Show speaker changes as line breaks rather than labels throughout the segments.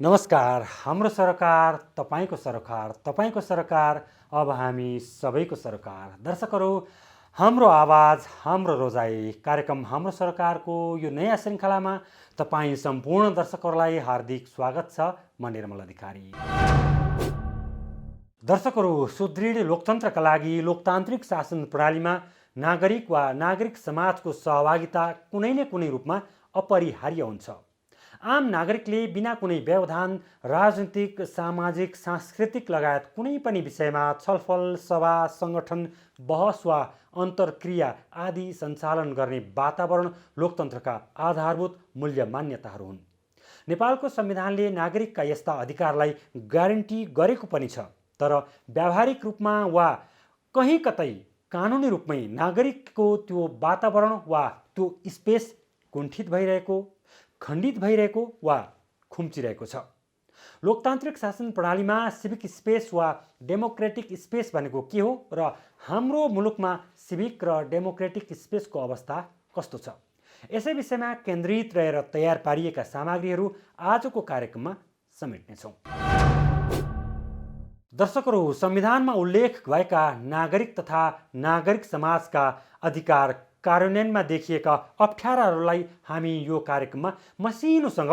नमस्कार। हाम्रो सरकार तपाईको सरकार, तपाईको सरकार अब हामी सबैको सरकार। दर्शकहरू, हाम्रो आवाज हाम्रो रोजाइ कार्यक्रम हाम्रो सरकारको यो नयाँ श्रृङ्खलामा तपाईँ सम्पूर्ण दर्शकहरूलाई हार्दिक स्वागत छ। म निर्मल अधिकारी। दर्शकहरू, सुदृढ लोकतन्त्रका लागि लोकतान्त्रिक शासन प्रणालीमा नागरिक वा नागरिक समाजको सहभागिता कुनै न कुनै रूपमा अपरिहार्य हुन्छ। आम नागरिकले बिना कुनै व्यवधान राजनीतिक, सामाजिक, सांस्कृतिक लगायत कुनै पनि विषयमा छलफल, सभा, सङ्गठन, बहस वा अन्तर्क्रिया आदि सञ्चालन गर्ने वातावरण लोकतन्त्रका आधारभूत मूल्य मान्यताहरू हुन्। नेपालको संविधानले नागरिकका यस्ता अधिकारलाई ग्यारेन्टी गरेको पनि छ, तर व्यावहारिक रूपमा वा कहीँ कतै कानुनी रूपमै नागरिकको त्यो वातावरण वा त्यो स्पेस कुण्ठित भइरहेको, खण्डित भइरहेको वा खुम्चिरहेको छ। लोकतान्त्रिक शासन प्रणालीमा सिभिक स्पेस वा डेमोक्रेटिक स्पेस भनेको के हो र हाम्रो मुलुकमा सिभिक र डेमोक्रेटिक स्पेसको अवस्था कस्तो छ? यसै विषयमा केन्द्रित रहेर तयार पारिएका सामग्रीहरू आजको कार्यक्रममा समेट्नेछौँ। दर्शकहरू, संविधानमा उल्लेख भएका नागरिक तथा नागरिक समाजका अधिकार कार्यान्वयनमा देखिएका अप्ठ्याराहरूलाई हामी यो कार्यक्रममा मसिनोसँग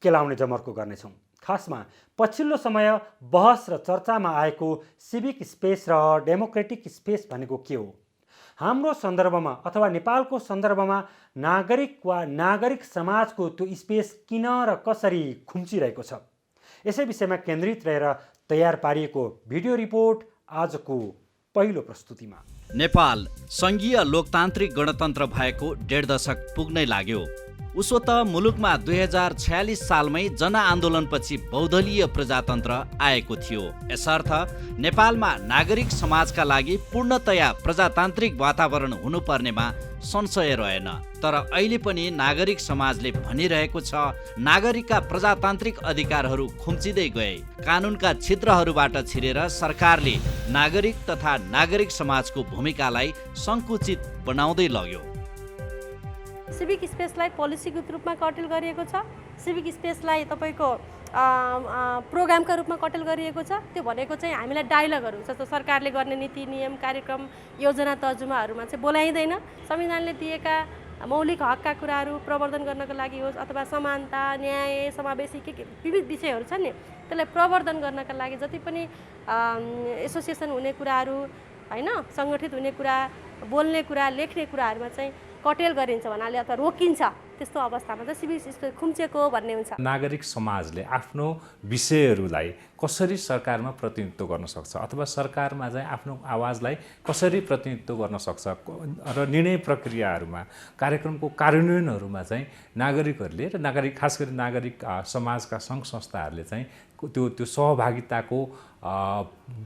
केलाउने जमर्को गर्नेछौँ। खासमा पछिल्लो समय बहस र चर्चामा आएको सिभिक स्पेस र डेमोक्रेटिक स्पेस भनेको के हो? हाम्रो सन्दर्भमा अथवा नेपालको सन्दर्भमा नागरिक वा नागरिक समाजको त्यो स्पेस किन र कसरी खुम्चिरहेको छ? यसै विषयमा केन्द्रित रहेर तयार पारिएको भिडियो रिपोर्ट आजको पहिलो प्रस्तुतिमा।
नेपाल सङ्घीय लोकतान्त्रिक गणतन्त्र भएको 1.5 दशक पुग्नै लाग्यो। उसो त मुलुकमा 2046 सालमै जनआन्दोलनपछि बहुदलीय प्रजातन्त्र आएको थियो। यसर्थ नेपालमा नागरिक समाजका लागि पूर्णतया प्रजातान्त्रिक वातावरण हुनुपर्नेमा संशय रहेन। तर अहिले पनि नागरिक समाजले भनिरहेको छ, नागरिकका प्रजातान्त्रिक अधिकारहरू खुम्चिँदै गए। कानुनका छिद्रहरूबाट छिरेर सरकारले नागरिक तथा नागरिक समाजको भूमिकालाई सङ्कुचित बनाउँदै लग्यो।
सिभिक स्पेसलाई पोलिसीगत रूपमा कटेल गरिएको छ। सिभिक स्पेसलाई तपाईँको प्रोग्रामका रूपमा कटेल गरिएको छ। त्यो भनेको चाहिँ हामीलाई डायलगहरू जस्तो सरकारले गर्ने नीति नियम कार्यक्रम योजना तर्जुमाहरूमा चाहिँ बोलाइँदैन। संविधानले दिएका मौलिक हकका कुराहरू प्रवर्धन गर्नको लागि होस् अथवा समानता, न्याय, समावेशी के विविध विषयहरू छन् नि, त्यसलाई प्रवर्धन गर्नका लागि जति पनि एसोसिएसन हुने कुराहरू होइन, सङ्गठित हुने कुरा, बोल्ने कुरा, लेख्ने कुराहरूमा चाहिँ कटेल गरिन्छ भन्नाले अथवा रोकिन्छ। त्यस्तो अवस्थामा चाहिँ सिभिक स्पेस खुम्चेको भन्ने हुन्छ। नागरिक
समाजले आफ्नो विषयहरूलाई कसरी सरकारमा प्रतिनिधित्व गर्न सक्छ अथवा सरकारमा चाहिँ आफ्नो आवाजलाई कसरी प्रतिनिधित्व गर्न सक्छ र निर्णय प्रक्रियाहरूमा, कार्यक्रमको कार्यान्वयनहरूमा चाहिँ नागरिकहरूले र नागरिक खास गरी नागरिक समाजका सङ्घ संस्थाहरूले चाहिँ त्यो सहभागिताको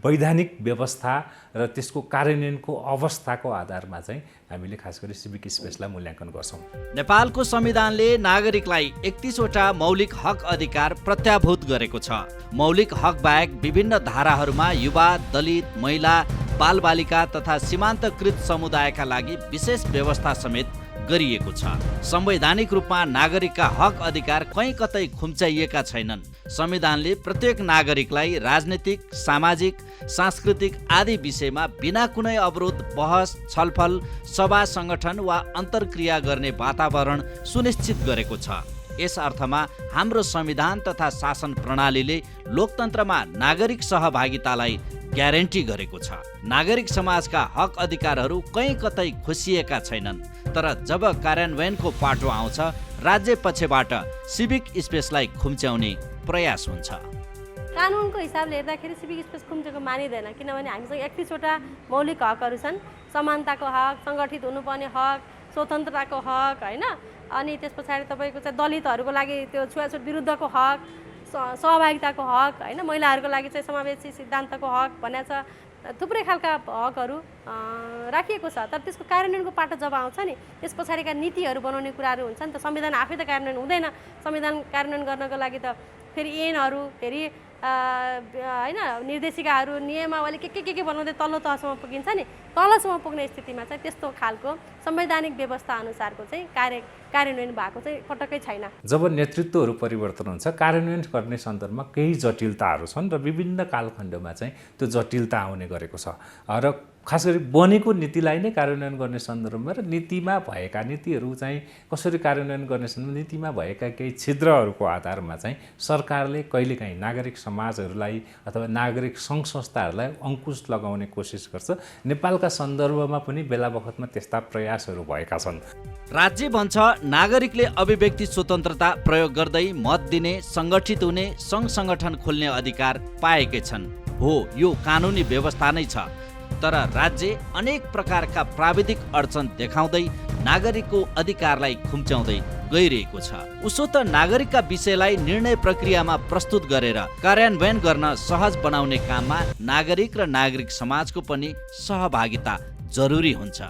वैधानिक व्यवस्था र त्यसको कार्यान्वयनको अवस्थाको आधारमा चाहिँ हामीले खास गरी सिभिक स्पेसलाई मूल्याङ्कन गर्छौँ।
नेपालको संविधानले नागरिकलाई 31 वटा मौलिक हक अधिकार प्रत्याभूत गरेको छ। मौलिक हक बाहेक विभिन्न धाराहरूमा युवा, दलित, महिला, बालबालिका तथा सीमान्तकृत समुदायका लागि विशेष व्यवस्था समेत गरिएको छ। संवैधानिक रूपमा नागरिकका हक अधिकार कहीँ कतै खुम्चाइएका छैनन्। संविधानले प्रत्येक नागरिकलाई राजनीतिक, सामाजिक, सांस्कृतिक आदि विषयमा बिना कुनै अवरोध बहस, छलफल, सभा, सङ्गठन वा अन्तर्क्रिया गर्ने वातावरण सुनिश्चित गरेको छ। यस अर्थमा हाम्रो संविधान तथा शासन प्रणालीले लोकतन्त्रमा नागरिक सहभागितालाई ग्यारेन्टी गरेको छ। नागरिक समाजका हक अधिकारहरू कहीँ कतै खोसिएका छैनन्। तर जब कार्यान्वयनको पाटो आउँछ, राज्य पक्षबाट सिभिक स्पेसलाई खुम्च्याउने प्रयास हुन्छ।
कानुनको हिसाबले हेर्दाखेरि सिभिक स्पेस खुम्चेको मानिँदैन, किनभने हामीसँग 31 वटा मौलिक हकहरू छन्। समानताको हक, सङ्गठित हुनुपर्ने हक, स्वतन्त्रताको हक होइन, अनि त्यस पछाडि तपाईँको चाहिँ दलितहरूको लागि त्यो छुवाछुत विरुद्धको हक, सहभागिताको हक होइन, महिलाहरूको लागि चाहिँ समावेशी सिद्धान्तको हक भन्ने छ। थुप्रै खालका हकहरू राखिएको छ। तर त्यसको कार्यान्वयनको पाटो जब आउँछ नि, त्यस पछाडिका नीतिहरू बनाउने कुराहरू हुन्छ नि त। संविधान आफै त कार्यान्वयन हुँदैन। संविधान कार्यान्वयन गर्नको लागि त फेरि ऐनहरू, फेरि होइन निर्देशिकाहरू, नियमावली के बनाउँदै तल्लो तहसम्म पुगिन्छ नि। तलसम्म पुग्ने स्थितिमा चाहिँ त्यस्तो खालको संवैधानिक व्यवस्था अनुसारको चाहिँ कार्यान्वयन भएको चाहिँ पटक्कै छैन।
जब नेतृत्वहरू परिवर्तन हुन्छ कार्यान्वयन गर्ने सन्दर्भमा केही जटिलताहरू छन् र विभिन्न कालखण्डमा चाहिँ त्यो जटिलता आउने गरेको छ र खास गरी बनेको नीतिलाई नै कार्यान्वयन गर्ने सन्दर्भमा र नीतिमा भएका नीतिहरू चाहिँ कसरी कार्यान्वयन गर्ने सन्दर्भमा नीतिमा भएका केही छिद्रहरूको आधारमा चाहिँ सरकारले कहिलेकाहीँ नागरिक समाजहरूलाई अथवा नागरिक सङ्घ संस्थाहरूलाई अङ्कुश लगाउने कोसिस गर्छ। नेपालका सन्दर्भमा पनि बेला बखतमा त्यस्ता प्रयासहरू भएका छन्।
राज्य भन्छ नागरिकले अभिव्यक्ति स्वतन्त्रता प्रयोग गर्दै मत दिने, सङ्गठित हुने, सङ्घ सङ्गठन खोल्ने अधिकार पाएकै छन्। हो, यो कानुनी व्यवस्था नै छ, तर राज्य अनेक प्रकारका प्राविधिक अडचन देखाउँदै नागरिकको अधिकारलाई खुम्च्याउँदै गइरहेको छ। उसो त नागरिकका विषयलाई निर्णय प्रक्रियामा प्रस्तुत गरेर कार्यान्वयन गर्न सहज बनाउने काममा नागरिक र नागरिक समाजको पनि सहभागिता जरुरी हुन्छ।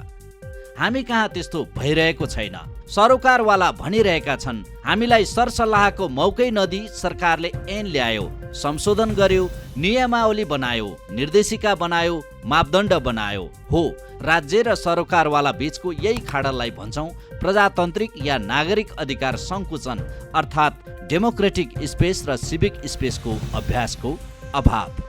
हामी कहाँ त्यस्तो भइरहेको छैन। सरोकारवाला भनिरहेका छन् हामीलाई सरसल्लाहको मौकै नदिई सरकारले ऐन ल्यायो, संशोधन गर्यो, नियमावली बनायो, निर्देशिका बनायो, मापदण्ड बनायो। हो, राज्य र सरोकारवाला बीचको यही खाडललाई भन्छौँ प्रजातान्त्रिक या नागरिक अधिकार सङ्कुचन अर्थात् डेमोक्रेटिक स्पेस र सिभिक स्पेसको अभ्यासको अभाव।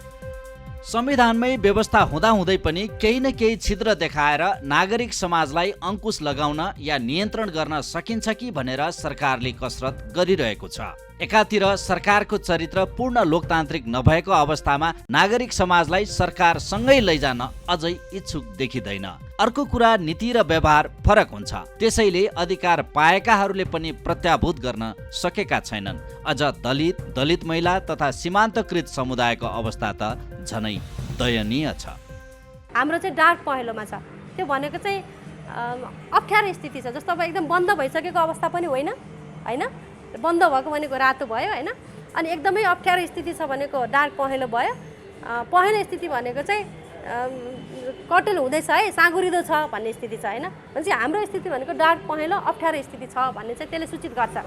संविधानमै व्यवस्था हुँदाहुँदै पनि केही न केही छिद्र देखाएर नागरिक समाजलाई अङ्कुश लगाउन या नियन्त्रण गर्न सकिन्छ कि भनेर सरकारले कसरत गरिरहेको छ। एकातिर सरकारको चरित्र पूर्ण लोकतान्त्रिक नभएको अवस्थामा नागरिक समाजलाई सरकारसँगै लैजान अझै इच्छुक देखिँदैन। अर्को कुरा नीति र व्यवहार फरक हुन्छ। त्यसैले अधिकार पाएकाहरूले पनि प्रत्याभूत गर्न सकेका छैनन्। अझ दलित महिला तथा सीमान्तकृत समुदायको अवस्था त झनै दयनीय छ।
हाम्रो चाहिँ डार्क पहेँलोमा छ। त्यो भनेको चाहिँ अप्ठ्यारो स्थिति छ। जस्तो अब एकदम बन्द भइसकेको अवस्था पनि होइन, बन्द भएको भनेको रातो भयो होइन, अनि एकदमै अप्ठ्यारो स्थिति छ भनेको डार्क पहेँलो भयो। पहेँलो स्थिति भनेको चाहिँ कटेल हुँदैछ है, साँगुरिँदो छ भन्ने स्थिति छ होइन। भनेपछि हाम्रो स्थिति भनेको डार्क पहेँलो अप्ठ्यारो स्थिति छ भन्ने चाहिँ त्यसले सूचित गर्छ।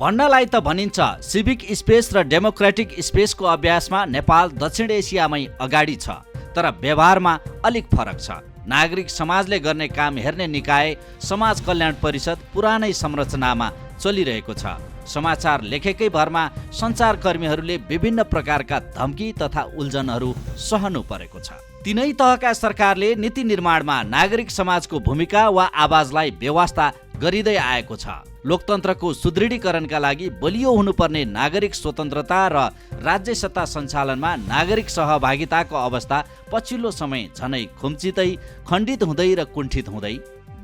भन्नलाई त भनिन्छ सिभिक स्पेस र डेमोक्रेटिक स्पेसको अभ्यासमा नेपाल दक्षिण एसियामै अगाडि छ, तर व्यवहारमा अलिक फरक छ। नागरिक समाजले गर्ने काम हेर्ने निकाय समाज कल्याण परिषद पुरानै संरचनामा चलिरहेको छ। समाचार लेखेकै भरमा सञ्चारकर्मीहरूले विभिन्न प्रकारका धम्की तथा उल्झनहरू सहनु परेको छ। तीनै तहका सरकारले नीति निर्माणमा नागरिक समाजको भूमिका वा आवाजलाई बेवास्ता गरिँदै आएको छ। लोकतन्त्रको सुदृढीकरणका लागि बलियो हुनुपर्ने नागरिक स्वतन्त्रता र राज्य सत्ता सञ्चालनमा नागरिक सहभागिताको अवस्था पछिल्लो समय झनै खुम्चिँदै, खण्डित हुँदै र कुण्ठित हुँदै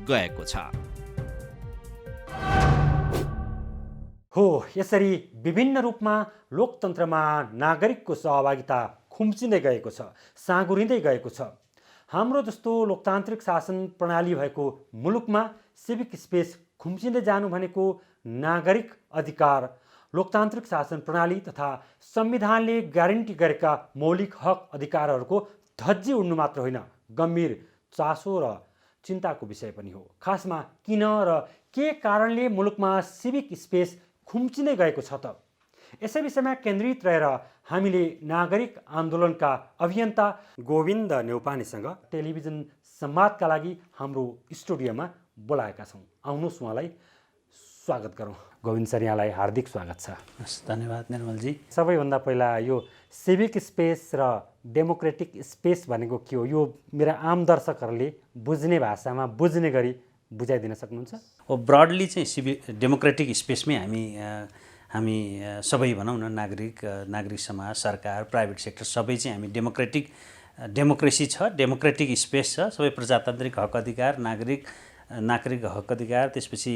गएको छ।
हो, यसरी विभिन्न रूपमा लोकतन्त्रमा नागरिकको सहभागिता खुम्चिँदै गएको छ, साँगुरिँदै गएको छ। हाम्रो जस्तो लोकतान्त्रिक शासन प्रणाली भएको मुलुकमा सिभिक स्पेस खुम्चिँदै जानु भनेको नागरिक अधिकार, लोकतान्त्रिक शासन प्रणाली तथा संविधानले ग्यारेन्टी गरेका मौलिक हक अधिकारहरूको धज्जी उड्नु मात्र होइन, गम्भीर चासो र चिन्ताको विषय पनि हो। खासमा किन र के कारणले मुलुकमा सिभिक स्पेस खुम्चिँदै गएको छ त? यसै विषयमा केन्द्रित रहेर हामीले नागरिक आन्दोलनका अभियन्ता गोविन्द नेउपानेसँग टेलिभिजन संवादका लागि हाम्रो स्टुडियोमा बोलाएका छौँ। आउनुहोस् उहाँलाई स्वागत गरौँ। गोविन्द सर, यहाँलाई हार्दिक स्वागत छ।
धन्यवाद निर्मलजी।
सबैभन्दा पहिला यो सिभिक स्पेस र डेमोक्रेटिक स्पेस भनेको के हो, यो मेरा आम दर्शकहरूले बुझ्ने भाषामा बुझ्ने गरी बुझाइदिन सक्नुहुन्छ?
ब्रडली चाहिँ डेमोक्रेटिक स्पेसमै हामी सबै भनौँ न, नागरिक समाज, सरकार, प्राइभेट सेक्टर सबै चाहिँ हामी डेमोक्रेसी छ, डेमोक्रेटिक स्पेस छ। सबै प्रजातान्त्रिक हक अधिकार, नागरिक हक अधिकार, त्यसपछि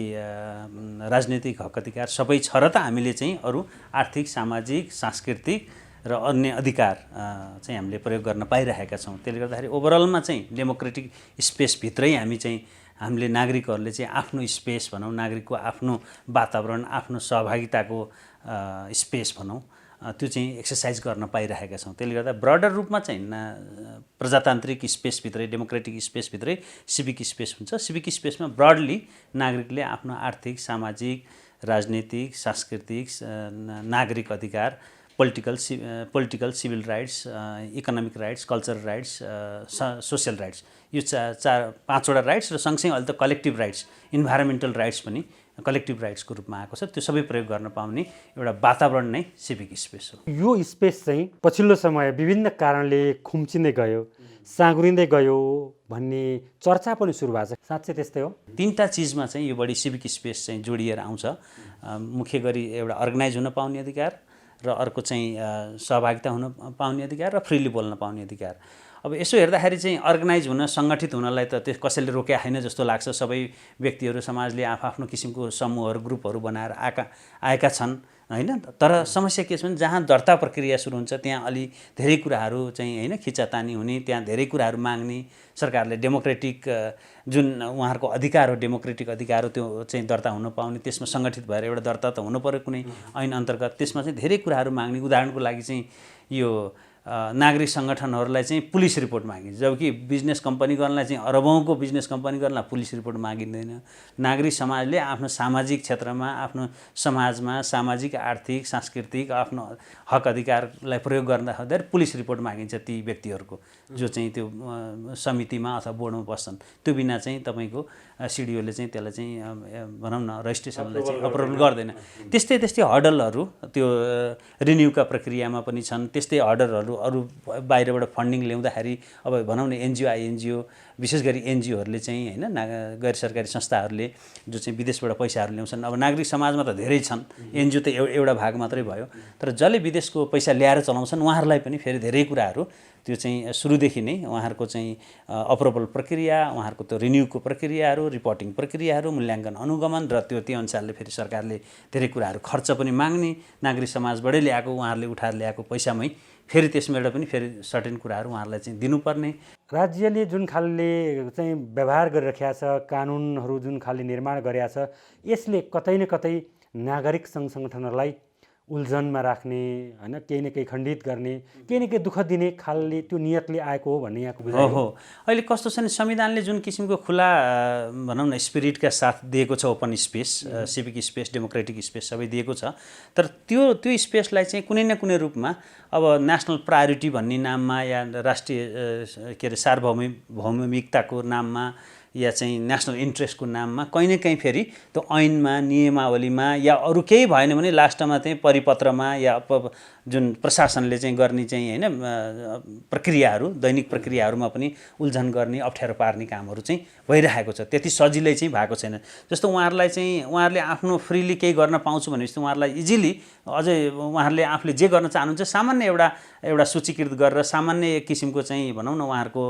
राजनीतिक हक अधिकार सबै छ र त हामीले चाहिँ अरू आर्थिक, सामाजिक, सांस्कृतिक र अन्य अधिकार चाहिँ हामीले प्रयोग गर्न पाइरहेका छौँ। त्यसले गर्दाखेरि ओभरअलमा चाहिँ डेमोक्रेटिक स्पेसभित्रै हामीले नागरिकहरूले चाहिँ आफ्नो स्पेस भनौँ, नागरिकको आफ्नो वातावरण, आफ्नो सहभागिताको स्पेस भनौँ, त्यो चाहिँ एक्सर्साइज गर्न पाइरहेका छौँ। त्यसले गर्दा ब्रडर रूपमा चाहिँ प्रजातान्त्रिक स्पेसभित्रै, डेमोक्रेटिक स्पेसभित्रै सिभिक स्पेस हुन्छ। सिभिक स्पेसमा ब्रडली नागरिकले आफ्नो आर्थिक, सामाजिक, राजनीतिक, सांस्कृतिक, नागरिक अधिकार political civil rights, economic rights, cultural rights, social rights, यो पाँचवटा राइट्स र सँगसँगै अहिले त कलेक्टिभ राइट्स, इन्भाइरोमेन्टल राइट्स पनि कलेक्टिभ राइट्सको रूपमा आएको छ। त्यो सबै प्रयोग गर्न पाउने एउटा वातावरण नै सिभिक स्पेस हो।
यो स्पेस चाहिँ पछिल्लो समय विभिन्न कारणले खुम्चिँदै गयो, साँगुरिँदै गयो भन्ने चर्चा पनि सुरु भएको छ, साँच्चै त्यस्तै हो?
तीनटा चिजमा चाहिँ यो बढी सिभिक स्पेस चाहिँ जोडिएर आउँछ। मुख्य गरी एउटा अर्गनाइज हुन पाउने अधिकार र अर्को चाहिँ सहभागिता हुन पाउने अधिकार र फ्रिली बोल्न पाउने अधिकार। अब यसो हेर्दाखेरि चाहिँ अर्गनाइज हुन, सङ्गठित हुनलाई त त्यो कसैले रोक्या छैन जस्तो लाग्छ। सबै व्यक्तिहरू, समाजले आफ्नो किसिमको समूहहरू, ग्रुपहरू बनाएर आएका छन् हैन। तर समस्या के छ भने जहाँ दर्ता प्रक्रिया सुरु हुन्छ त्यहाँ अलि धेरै कुराहरू चाहिँ हैन खिचातानी हुने, त्यहाँ धेरै कुराहरू माग्ने, सरकारले डेमोक्रेटिक जुन उहाँहरूको अधिकार हो, डेमोक्रेटिक अधिकार हो, त्यो चाहिँ दर्ता हुन पाउने, त्यसमा सङ्गठित भएर एउटा दर्ता त हुनु पर्यो कुनै ऐन अन्तर्गत। त्यसमा चाहिँ धेरै कुराहरू माग्ने। उदाहरणको लागि चाहिँ यो नागरिक सङ्गठनहरूलाई चाहिँ पुलिस रिपोर्ट मागिन्छ, जबकि बिजनेस कम्पनी गर्नलाई चाहिँ अरबौँको बिजनेस कम्पनी गर्नलाई पुलिस रिपोर्ट मागिँदैन। नागरिक समाजले आफ्नो सामाजिक क्षेत्रमा, आफ्नो समाजमा सामाजिक, आर्थिक, सांस्कृतिक आफ्नो हक अधिकारलाई प्रयोग गर्दाखेरि पुलिस रिपोर्ट मागिन्छ ती व्यक्तिहरूको, जो चाहिँ त्यो समितिमा अथवा बोर्डमा बस्छन्। त्यो बिना चाहिँ तपाईँको सिडिओले चाहिँ त्यसलाई चाहिँ भनौँ न रजिस्ट्रेसनलाई चाहिँ अप्रुभल गर्दैन। त्यस्तै हर्डलहरू त्यो रिन्युका प्रक्रियामा पनि छन्। त्यस्तै हर्डलहरू अरू बाहिरबाट फन्डिङ ल्याउँदाखेरि अब भनौँ न एनजिओ, आइएनजिओ, विशेष गरी एनजिओहरूले चाहिँ हैन, गैर सरकारी संस्थाहरूले जो चाहिँ विदेशबाट पैसाहरू ल्याउँछन्। अब नागरिक समाजमा त धेरै छन्, एनजिओ त एउटा भाग मात्रै भयो। तर जसले विदेशको पैसा ल्याएर चलाउँछन् उहाँहरूलाई पनि फेरि धेरै कुराहरू त्यो चाहिँ सुरुदेखि नै उहाँहरूको चाहिँ अप्रुभल प्रक्रिया, उहाँहरूको त्यो रिन्युको प्रक्रियाहरू, रिपोर्टिङ प्रक्रियाहरू, मूल्याङ्कन अनुगमन र त्यो अनुसारले फेरि सरकारले धेरै कुराहरू खर्च पनि माग्ने। नागरिक समाजबाटै ल्याएको, उहाँहरूले उठाएर ल्याएको पैसामै फेरि त्यसबाट पनि फेरि सर्टेन कुराहरू उहाँहरूलाई चाहिँ दिनुपर्ने।
राज्यले जुन खालले चाहिँ व्यवहार गरिरहेको छ, कानुनहरू जुन खालले निर्माण गरेका छ, यसले कतै न कतै नागरिक सङ्घ सङ्गठनहरूलाई उल्झनमा राख्ने हैन, केही न केही खण्डित गर्ने, केही न केही दुःख दिने खालले त्यो नियतले आएको हो भन्ने यहाँको बुझाइ
हो। अहिले कस्तो छ नि, संविधानले जुन किसिमको खुला भनौँ न स्पिरिटका साथ दिएको छ, open space, civic space, democratic space सबै दिएको छ। तर त्यो स्पेसलाई चाहिँ कुनै न कुनै रूपमा अब नेसनल प्रायोरिटी भन्ने नाममा या राष्ट्रिय के अरे सार्वभौमिकताको नाममा या चाहिँ नेसनल इन्ट्रेस्टको नाममा कहीँ न कहीँ फेरि त्यो ऐनमा, नियमावलीमा या अरू केही भएन भने लास्टमा चाहिँ परिपत्रमा या जुन प्रशासनले चाहिँ गर्ने चाहिँ हैन प्रक्रियाहरू, दैनिक प्रक्रियाहरूमा पनि उल्झन गर्ने, अप्ठ्यारो पार्ने कामहरू चाहिँ भइरहेको छ। त्यति सजिलै चाहिँ भएको छैन। जस्तो उहाँहरूले आफ्नो फ्रिली केही गर्न पाउँछु भनेपछि उहाँहरूलाई इजिली अझै उहाँहरूले आफूले जे गर्न चाहनुहुन्छ सामान्य एउटा सूचीकृत गरेर सामान्य एक किसिमको चाहिँ भनौँ न उहाँहरूको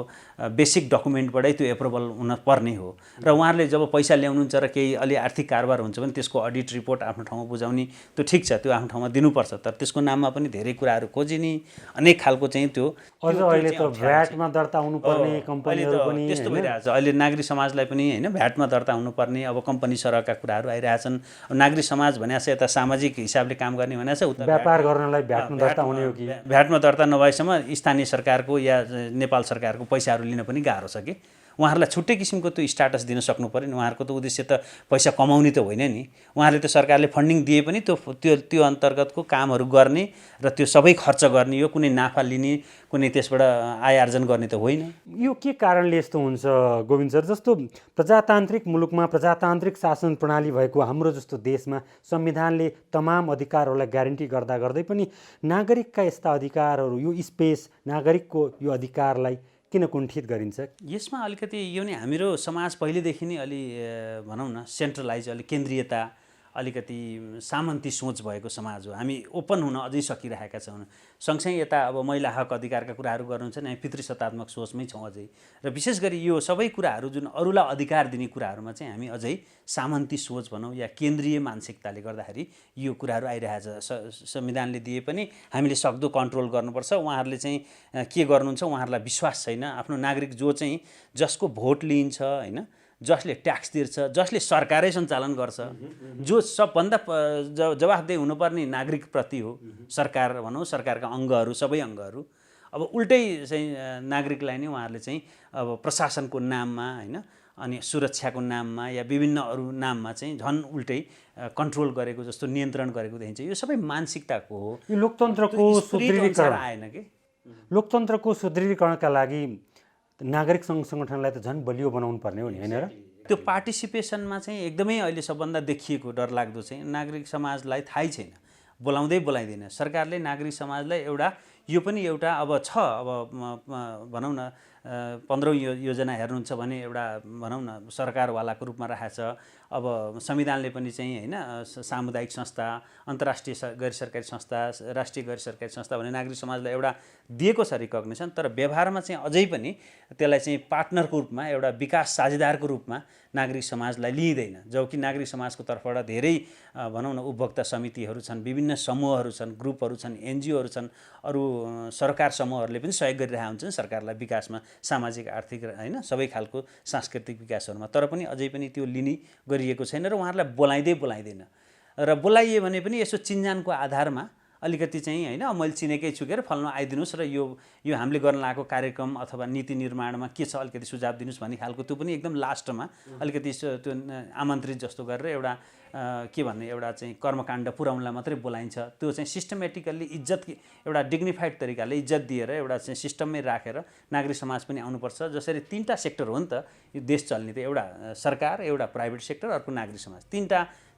बेसिक डकुमेन्टबाटै त्यो एप्रुभल हुन पर्ने हो। र उहाँहरूले जब पैसा ल्याउनुहुन्छ र केही अलि आर्थिक कारोबार हुन्छ भने त्यसको अडिट रिपोर्ट आफ्नो ठाउँमा बुझाउने, त्यो ठिक छ, त्यो आफ्नो ठाउँमा दिनुपर्छ। तर त्यसको नाममा पनि धेरै कुराहरू खोजिने, अनेक खालको चाहिँ त्यो
अझ अहिले त भ्याटमा दर्ता हुनुपर्ने कम्पनीहरू पनि
त्यस्तो भइरहेछ। अहिले नागरिक समाजलाई पनि हैन भ्याटमा दर्ता हुनुपर्ने अब कम्पनी सरहका कुराहरू आइरहेछन्। अब नागरिक समाज भनेको चाहिँ यता सामाजिक हिसाबले काम गर्ने भनेको चाहिँ उता
व्यापार गर्नलाई भ्याटमा दर्ता हुने हो कि
भ्याटमा दर्ता नभएसम्म स्थानीय सरकारको या नेपाल सरकारको पैसाहरू लिन पनि गाह्रो छ कि उहाँहरूलाई छुट्टै किसिमको त्यो स्ट्याटस दिन सक्नु पर्यो नि। उहाँहरूको त उद्देश्य त पैसा कमाउने त होइन नि। उहाँहरूले त सरकारले फन्डिङ दिए पनि त्यो अन्तर्गतको कामहरू गर्ने र त्यो सबै खर्च गर्ने, यो कुनै नाफा लिने, कुनै त्यसबाट आय आर्जन गर्ने त होइन।
यो के कारणले यस्तो हुन्छ गोविन्द सर? जस्तो प्रजातान्त्रिक मुलुकमा प्रजातान्त्रिक शासन प्रणाली भएको हाम्रो जस्तो देशमा संविधानले तमाम अधिकारहरूलाई ग्यारेन्टी गर्दा गर्दै पनि नागरिकका यस्ता अधिकारहरू, यो स्पेस, नागरिकको यो अधिकारलाई किन कुण्ठित गरिन्छ?
यसमा अलिकति यो नि हाम्रो समाज पहिलेदेखि नै अलि भनौँ न सेन्ट्रलाइज, अलि केन्द्रीयता, अलिकति सामन्ती सोच भएको समाज हो। हामी ओपन हुन अझै सकिरहेका छौँ। सँगसँगै यता अब महिला हक अधिकारका कुराहरू गर्नुहुन्छ नि, हामी पितृसत्तात्मक सोचमै छौँ अझै। र विशेष गरी यो सबै कुराहरू जुन अरूलाई अधिकार दिने कुराहरूमा चाहिँ हामी अझै सामन्ती सोच भनौँ या केन्द्रीय मानसिकताले गर्दाखेरि यो कुराहरू आइरहेछ। संविधानले दिए पनि हामीले सक्दो कन्ट्रोल गर्नुपर्छ। उहाँहरूले चाहिँ के गर्नुहुन्छ, उहाँहरूलाई विश्वास छैन। आफ्नो नागरिक जो चाहिँ जसको भोट लिइन्छ हैन, जसले ट्याक्स तिर्छ, जसले सरकारै सञ्चालन गर्छ, जो सबभन्दा जवाफदेही हुनुपर्ने नागरिकप्रति हो, सरकार भनौँ, सरकारका अङ्गहरू, सबै अङ्गहरू। अब उल्टै चाहिँ नागरिकलाई नै उहाँहरूले चाहिँ अब प्रशासनको नाममा हैन अनि सुरक्षाको नाममा या विभिन्न अरू नाममा चाहिँ झन् उल्टै कन्ट्रोल गरेको जस्तो नियन्त्रण गरेको देखिन्छ। यो सबै मानसिकताको हो,
यो लोकतन्त्रको
स्पिरिट अनुसार
सुदृढीकरण
आएन कि।
लोकतन्त्रको सुदृढीकरणका लागि नागरिक सङ्घ सङ्गठनलाई त झन् बलियो बनाउनु पर्ने हो नि, होइन र?
त्यो पार्टिसिपेसनमा चाहिँ एकदमै अहिले सबभन्दा देखिएको डरलाग्दो चाहिँ नागरिक समाजलाई थाहै छैन, बोलाउँदैन। सरकारले नागरिक समाजलाई एउटा यो पनि एउटा अब छ, अब भनौँ न 15औँ योजना हेर्नुहुन्छ भने एउटा भनौँ न सरकारवालाको रूपमा राखेको छ। अब संविधानले पनि चाहिँ होइन सामुदायिक संस्था, अन्तर्राष्ट्रिय गैर सरकारी संस्था, राष्ट्रिय गैर सरकारी संस्था भने नागरिक समाजलाई एउटा दिएको छ रिकग्निसन। तर व्यवहारमा चाहिँ अझै पनि त्यसलाई चाहिँ पार्टनरको रूपमा, एउटा विकास साझेदारको रूपमा नागरिक समाजलाई लिइँदैन। जबकि नागरिक समाजको तर्फबाट धेरै भनौँ न उपभोक्ता समितिहरू छन्, विभिन्न समूहहरू छन्, ग्रुपहरू छन्, एनजिओहरू छन्, अरू सरकार समूहहरूले पनि सहयोग गरिरहेका हुन्छन् सरकारलाई विकासमा, सामाजिक आर्थिक होइन सबै खालको सांस्कृतिक विकासहरूमा। तर पनि अझै पनि त्यो लिने गरिएको छैन र उहाँहरूलाई बोलाइँदैन। र बोलाइए भने पनि यसो चिन्जानको आधारमा अलिकति चाहिँ होइन मैले चिनेकै छु के अरे फल्नु आइदिनुहोस् र यो हामीले गर्न लागेको कार्यक्रम अथवा नीति निर्माणमा के छ अलिकति सुझाव दिनुहोस् भन्ने खालको, त्यो पनि एकदम लास्टमा अलिकति त्यो आमन्त्रित जस्तो गरेर एउटा के भन्ने एउटा चाहिँ कर्मकाण्ड पुर्याउनलाई मात्रै बोलाइन्छ। त्यो चाहिँ सिस्टमेटिकल्ली इज्जत, एउटा डिग्निफाइड तरिकाले इज्जत दिएर एउटा चाहिँ सिस्टममै राखेर नागरिक समाज पनि आउनुपर्छ। जसरी 3टा सेक्टर हो नि त यो देश चल्ने, त एउटा सरकार, एउटा प्राइभेट सेक्टर, अर्को नागरिक समाज।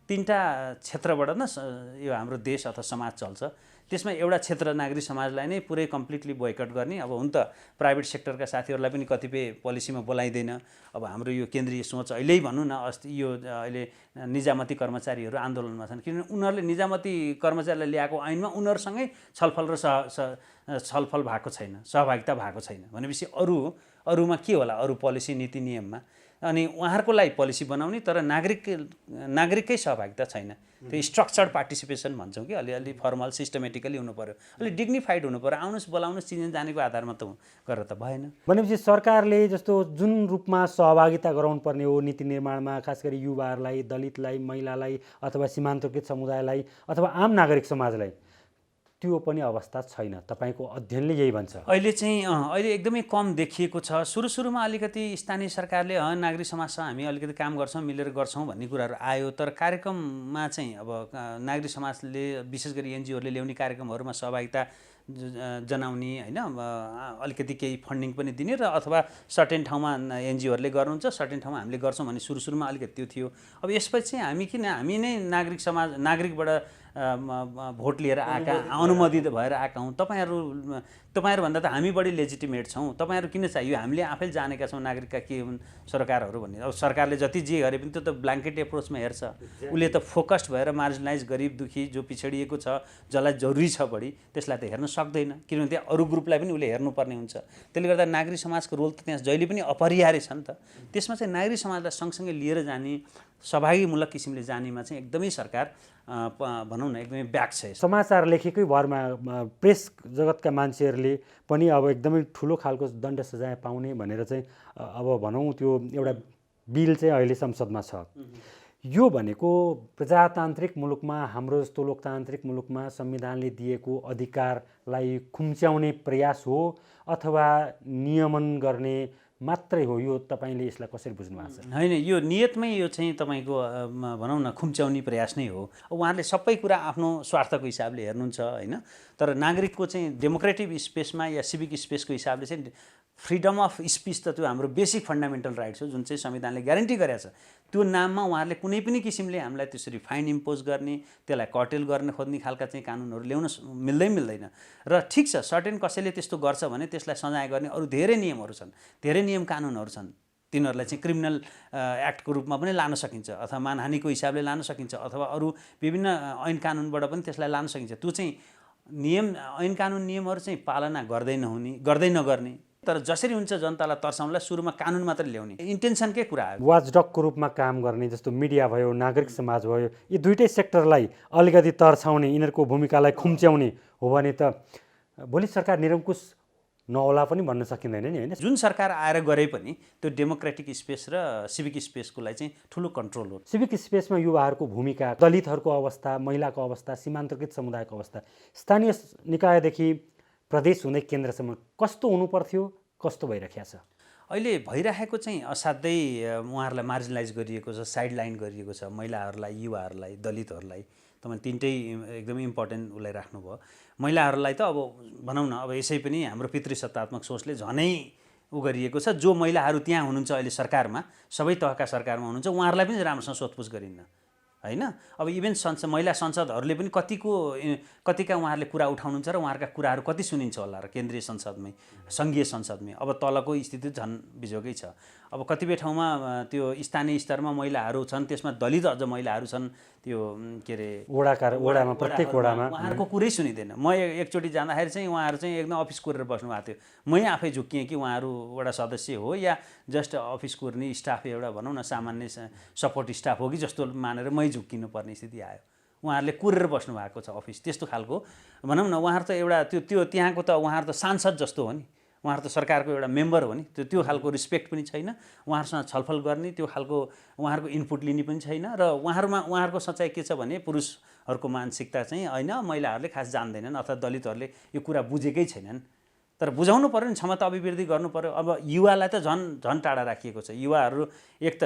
तीनटा क्षेत्रबाट न यो हाम्रो देश अथवा समाज चल्छ। त्यसमा एउटा क्षेत्र नागरिक समाजलाई नै पुरै कम्प्लिटली बोयकट गर्ने। अब हुन त प्राइभेट सेक्टरका साथीहरूलाई पनि कतिपय पोलिसीमा बोलाइँदैन। अब हाम्रो यो केन्द्रीय सोच अहिले भनौँ न अस्ति यो अहिले निजामती कर्मचारीहरू आन्दोलनमा छन्, किनभने उनीहरूले निजामती कर्मचारीलाई ल्याएको ऐनमा उनीहरूसँगै छलफल भएको छैन, सहभागिता भएको छैन भनेपछि अरूमा के होला, अरू पोलिसी नीति नियममा अनि उहाँहरूको लागि पोलिसी बनाउने, तर नागरिककै सहभागिता छैन। त्यो स्ट्रक्चर्ड पार्टिसिपेसन भन्छौँ कि अलिअलि फर्मल सिस्टमेटिकली हुनु पर्यो, अलिक डिग्निफाइड हुनु पर्यो। आउनुहोस् बोलाउनुहोस् चिने जानेको आधारमा त गरेर त भएन।
भनेपछि सरकारले जस्तो जुन रूपमा सहभागिता गराउनु पर्ने हो नीति निर्माणमा, खास गरी युवाहरूलाई, दलितलाई, महिलालाई अथवा सीमान्तकृत समुदायलाई अथवा आम नागरिक समाजलाई, त्यो पनि अवस्था छैन। तपाईँको अध्ययनले यही भन्छ।
अहिले एकदमै कम देखिएको छ। सुरुमा अलिकति स्थानीय सरकारले नागरिक समाजसँग हामी अलिकति काम गर्छौँ, मिलेर गर्छौँ भन्ने कुराहरू आयो। तर कार्यक्रममा चाहिँ अब नागरिक समाजले विशेष गरी एनजिओहरूले ल्याउने कार्यक्रमहरूमा सहभागिता जनाउने होइन, अलिकति केही फन्डिङ पनि दिने र अथवा सर्टेन ठाउँमा एनजिओहरूले गर्नुहुन्छ, सर्टेन ठाउँमा हामीले गर्छौँ भन्ने सुरुमा अलिकति त्यो थियो। अब यसपछि हामी नै नागरिकबाट भोट लिएर आएका, अनुमोदित भएर आएका हौँ। तपाईँहरूभन्दा त हामी बढी लेजिटिमेट छौँ, तपाईँहरू किन चाहियो? हामीले आफैले जानेका छौँ नागरिकका के हुन् सरकारहरू भन्ने। अब सरकारले जति जे गरे पनि त्यो त ब्ल्याङ्केट एप्रोचमा हेर्छ। उसले त फोकस्ड भएर मार्जिनलाइज गरिब दुखी जो पिछडिएको छ, जसलाई जरुरी छ बढी, त्यसलाई त हेर्न सक्दैन, किनभने त्यहाँ अरू ग्रुपलाई पनि उसले हेर्नुपर्ने हुन्छ। त्यसले गर्दा नागरिक समाजको रोल त त्यहाँ जहिले पनि अपरिहार्य छ नि त। त्यसमा चाहिँ नागरिक समाजलाई सँगसँगै लिएर जाने, सहभागीमूलक किसिमले जानेमा चाहिँ एकदमै सरकार भनौँ न एकदमै ब्याक छ।
समाचार लेखेकै भरमा प्रेस जगतका मान्छेहरूले पनि अब एकदमै ठुलो खालको दण्ड सजाय पाउने भनेर चाहिँ अब भनौँ त्यो एउटा बिल चाहिँ अहिले संसदमा छ। यो भनेको प्रजातान्त्रिक मुलुकमा, हाम्रो जस्तो लोकतान्त्रिक मुलुकमा संविधानले दिएको अधिकारलाई खुम्च्याउने प्रयास हो अथवा नियमन गर्ने मात्रै हो? यो तपाईँले यसलाई कसरी बुझ्नु भएको छ?
होइन, यो नियतमै यो चाहिँ तपाईँको भनौँ न खुम्च्याउने प्रयास नै हो। उहाँहरूले सबै कुरा आफ्नो स्वार्थको हिसाबले हेर्नुहुन्छ होइन। तर नागरिकको चाहिँ डेमोक्रेटिक स्पेसमा या सिभिक स्पेसको हिसाबले चाहिँ फ्रिडम अफ स्पिच त त्यो हाम्रो बेसिक फन्डामेन्टल राइट्स हो, जुन चाहिँ संविधानले ग्यारेन्टी गरेको छ। त्यो नाममा उहाँहरूले कुनै पनि किसिमले हामीलाई त्यसरी फाइन इम्पोज गर्ने, त्यसलाई कर्टेल गर्न खोज्ने खालका चाहिँ कानुनहरू ल्याउन मिल्दैन। र ठिक छ, सर्टेन कसैले त्यस्तो गर्छ भने त्यसलाई सजाय गर्ने अरू धेरै नियमहरू छन्, धेरै नियम कानुनहरू छन्। तिनीहरूलाई चाहिँ क्रिमिनल एक्टको रूपमा पनि लान सकिन्छ, अथवा मानहानिको हिसाबले लान सकिन्छ, अथवा अरू विभिन्न ऐन कानुनबाट पनि त्यसलाई लान सकिन्छ। त्यो चाहिँ ऐन कानुन नियमहरू चाहिँ पालना गर्दै नगर्ने, तर जसरी हुन्छ जनतालाई तर्साउनलाई सुरुमा कानुन मात्र ल्याउने इन्टेन्सनकै कुरा हो।
वाचडगको रूपमा काम गर्ने जस्तो मिडिया भयो, नागरिक समाज भयो, यी दुईटै सेक्टरलाई अलिकति तर्साउने, यिनीहरूको भूमिकालाई खुम्च्याउने हो भने त भोलि सरकार निरङ्कुश नहोला पनि भन्न सकिँदैन नि, होइन?
जुन सरकार आएर गरे पनि त्यो डेमोक्रेटिक स्पेस र सिभिक स्पेसको लागि चाहिँ ठुलो कन्ट्रोल हो।
सिभिक स्पेसमा युवाहरूको भूमिका, दलितहरूको अवस्था, महिलाको अवस्था, सीमान्तकृत समुदायको अवस्था, स्थानीय निकायदेखि प्रदेश हुँदै केन्द्रसम्म कस्तो हुनु पर्थ्यो, कस्तो भइरहेको छ?
अहिले भइरहेको चाहिँ असाध्यै उहाँहरूलाई मार्जिनलाइज गरिएको छ, साइडलाइन गरिएको छ, महिलाहरूलाई, युवाहरूलाई, दलितहरूलाई। तपाईँ तिनटै एकदमै इम्पोर्टेन्ट उसलाई राख्नुभयो। महिलाहरूलाई त अब भनौँ न, अब यसै पनि हाम्रो पितृसत्तात्मक सोचले झनै उ गरिएको छ। जो महिलाहरू त्यहाँ हुनुहुन्छ अहिले सरकारमा, सबै तहका सरकारमा हुनुहुन्छ, उहाँहरूलाई पनि राम्रोसँग सोधपुछ गरिन्न होइन। अब इभेन महिला संसदहरूले पनि कतिका उहाँहरूले कुरा उठाउनुहुन्छ र उहाँहरूका कुराहरू कति सुनिन्छ होला र केन्द्रीय संसदमै, सङ्घीय संसदमै। अब तलको स्थिति झन् बिजोगै छ। अब कतिपय ठाउँमा त्यो स्थानीय स्तरमा महिलाहरू छन्, त्यसमा दलित अझ महिलाहरू छन्, त्यो के अरे
वडामा, प्रत्येक वडामा
उहाँहरूको कुरै सुनिँदैन। म एकचोटि जाँदाखेरि चाहिँ उहाँहरू चाहिँ एकदम अफिस कुरेर बस्नु भएको थियो। मै आफै झुक्किएँ कि उहाँहरू वडा सदस्य हो या जस्ट अफिस कुर्ने स्टाफ, एउटा भनौँ न सामान्य सपोर्ट स्टाफ हो कि जस्तो मानेर मै झुक्किनु पर्ने स्थिति आयो। उहाँहरूले कुरेर बस्नु भएको छ अफिस, त्यस्तो खालको भनौँ न। उहाँहरू त एउटा त्यो त्यहाँको त उहाँहरू त सांसद जस्तो हो नि, उहाँहरू त सरकारको एउटा मेम्बर हो नि। त्यो खालको रिस्पेक्ट पनि छैन, उहाँहरूसँग छलफल गर्ने त्यो खालको उहाँहरूको इनपुट लिने पनि छैन। र उहाँहरूको सच्चाइ के छ भने पुरुषहरूको मानसिकता चाहिँ होइन, महिलाहरूले खास जान्दैनन् अथवा दलितहरूले यो कुरा बुझेकै छैनन्। तर बुझाउनु पऱ्यो नि, क्षमता अभिवृद्धि गर्नु पऱ्यो। अब युवालाई त झन् टाढा राखिएको छ। युवाहरू एक त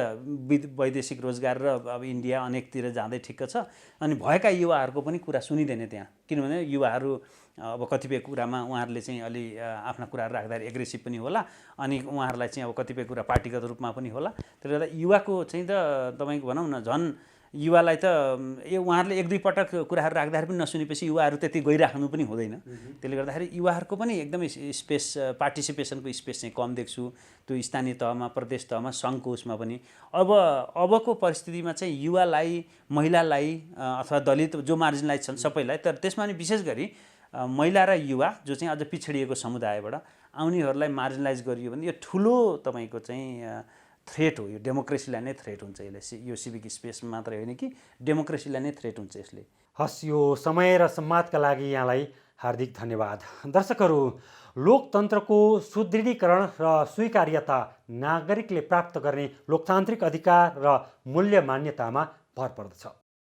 वैदेशिक रोजगार र अब इन्डिया अनेकतिर जाँदै ठिक्क छ, अनि भएका युवाहरूको पनि कुरा सुनिँदैन त्यहाँ। किनभने युवाहरू अब कतिपय कुरामा उहाँहरूले चाहिँ अलि आफ्ना कुराहरू राख्दाखेरि एग्रेसिभ पनि होला, अनि उहाँहरूलाई चाहिँ अब कतिपय कुरा पार्टीगत रूपमा पनि होला। त्यसले गर्दा युवाको चाहिँ त तपाईँको भनौँ न, झन् युवालाई त उहाँहरूले एक दुई पटक कुराहरू राख्दाखेरि पनि नसुनेपछि युवाहरू त्यति गइराख्नु पनि हुँदैन। त्यसले गर्दाखेरि युवाहरूको पनि एकदमै पार्टिसिपेसनको स्पेस चाहिँ कम देख्छु, त्यो स्थानीय तहमा, प्रदेश तहमा, सङ्घको उसमा पनि। अबको परिस्थितिमा चाहिँ युवालाई, महिलालाई अथवा दलित जो मार्जिनलाइज छन् सबैलाई, तर त्यसमा पनि विशेष गरी महिला र युवा जो चाहिँ अझ पिछडिएको समुदायबाट आउनेहरूलाई मार्जिनलाइज गरियो भने यो ठुलो तपाईँको चाहिँ थ्रेट हो। यो डेमोक्रेसीलाई नै थ्रेट हुन्छ यसले। यो सिभिक स्पेस मात्रै होइन कि डेमोक्रेसीलाई नै थ्रेट हुन्छ यसले।
हस्, यो समय र सम्वादका लागि यहाँलाई हार्दिक धन्यवाद। दर्शकहरू, लोकतन्त्रको सुदृढीकरण र स्वीकार्यता नागरिकले प्राप्त गर्ने लोकतान्त्रिक अधिकार र मूल्य मान्यतामा भर पर्दछ।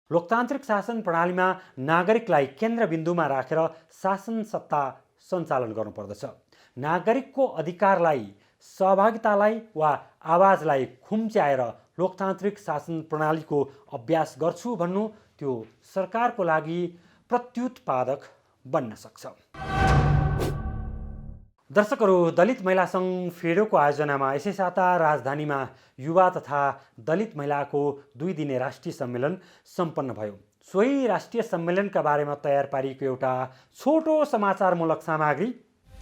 लोकतान्त्रिक शासन प्रणालीमा नागरिकलाई केन्द्रबिन्दुमा राखेर शासन सत्ता सञ्चालन गर्नुपर्दछ। नागरिकको अधिकारलाई, सहभागितालाई वा आवाजलाई खुम्च्याएर लोकतान्त्रिक शासन प्रणालीको अभ्यास गर्छु भन्नु त्यो सरकारको लागि प्रत्युत्पादक बन्न सक्छ। दर्शकहरू, दलित महिला सङ्घ फेडोको आयोजनामा यसै साता राजधानीमा युवा तथा दलित महिलाको 2 दिने राष्ट्रिय सम्मेलन सम्पन्न भयो। सोही राष्ट्रिय सम्मेलनका बारेमा तयार पारिएको एउटा छोटो समाचारमूलक सामग्री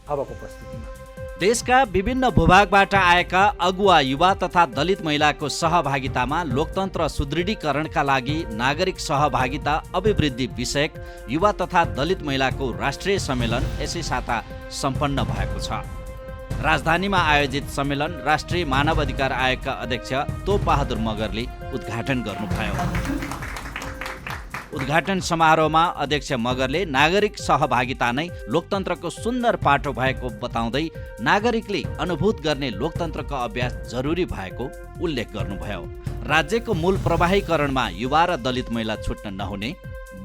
अबको प्रस्तुतिमा।
देशका विभिन्न भूभागबाट आएका अगुवा युवा तथा दलित महिलाको सहभागितामा लोकतन्त्र सुदृढीकरणका लागि नागरिक सहभागिता अभिवृद्धि विषयक युवा तथा दलित महिलाको राष्ट्रिय सम्मेलन यसै साता सम्पन्न भएको छ। राजधानीमा आयोजित सम्मेलन राष्ट्रिय मानव अधिकार आयोगका अध्यक्ष तोप बहादुर मगरले उद्घाटन गर्नुभयो। उद्घाटन समारोहमा अध्यक्ष मगरले नागरिक सहभागिता नै लोकतन्त्रको सुन्दर पाटो भएको बताउँदै नागरिकले अनुभूत गर्ने लोकतन्त्रको अभ्यास जरुरी भएको उल्लेख गर्नुभयो। राज्यको मूल प्रवाहीकरणमा युवा र दलित महिला छुट्न नहुने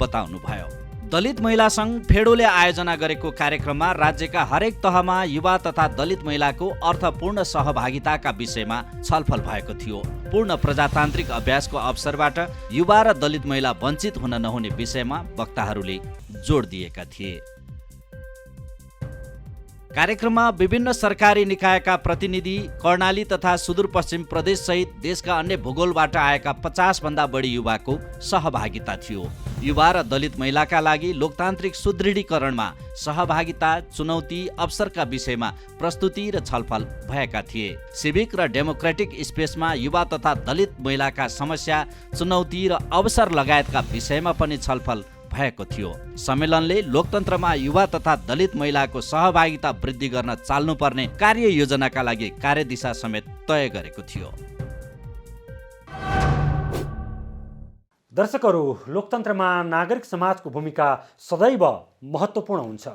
बताउनुभयो। दलित महिला सङ्घ फेडोले आयोजना गरेको कार्यक्रममा राज्यका हरेक तहमा युवा तथा दलित महिलाको अर्थपूर्ण सहभागिताका विषयमा छलफल भएको थियो। पूर्ण प्रजातान्त्रिक अभ्यासको अवसरबाट युवा र दलित महिला वञ्चित हुन नहुने विषयमा वक्ताहरूले जोड दिएका थिए। कार्यक्रममा विभिन्न सरकारी निकायका प्रतिनिधि, कर्णाली तथा सुदूरपश्चिम प्रदेश सहित देशका अन्य भूगोलबाट आएका 50 भन्दा बढी युवाको सहभागिता थियो। युवा र दलित महिलाका लागि लोकतान्त्रिक सुदृढीकरणमा सहभागिता, चुनौती, अवसरका विषयमा प्रस्तुति र छलफल भएका थिए। सिभिक र डेमोक्रेटिक स्पेसमा युवा तथा दलित महिलाका समस्या, चुनौती र अवसर लगायतका विषयमा पनि छलफल भएको थियो। सम्मेलनले लोकतन्त्रमा युवा तथा दलित महिलाको सहभागिता वृद्धि गर्न चाल्नुपर्ने कार्ययोजनाका लागि कार्यदिशा समेत तय गरेको थियो।
दर्शकहरू, लोकतन्त्रमा नागरिक समाजको भूमिका सदैव महत्त्वपूर्ण हुन्छ।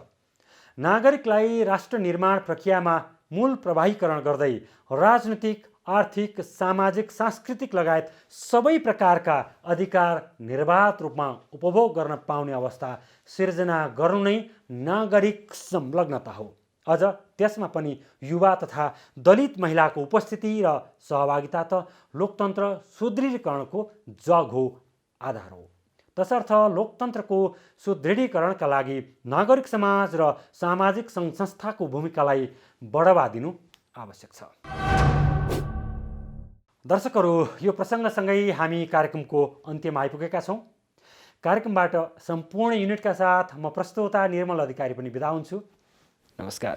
नागरिकलाई राष्ट्र निर्माण प्रक्रियामा मूल प्रवाहीकरण गर्दै राजनीतिक, आर्थिक, सामाजिक, सांस्कृतिक लगायत सबै प्रकारका अधिकार निर्वाध रूपमा उपभोग गर्न पाउने अवस्था सिर्जना गर्नु नै नागरिक संलग्नता हो। अझ त्यसमा पनि युवा तथा दलित महिलाको उपस्थिति र सहभागिता त लोकतन्त्र सुदृढीकरणको जग हो, आधार हो। तसर्थ लोकतन्त्रको सुदृढीकरणका लागि नागरिक समाज र सामाजिक सङ्घ संस्थाको भूमिकालाई बढावा दिनु आवश्यक छ। दर्शकहरू, यो प्रसङ्गसँगै हामी कार्यक्रमको अन्त्यमा आइपुगेका छौँ। कार्यक्रमबाट सम्पूर्ण युनिटका साथ म प्रस्तोता निर्मल अधिकारी पनि बिदा हुन्छु। नमस्कार।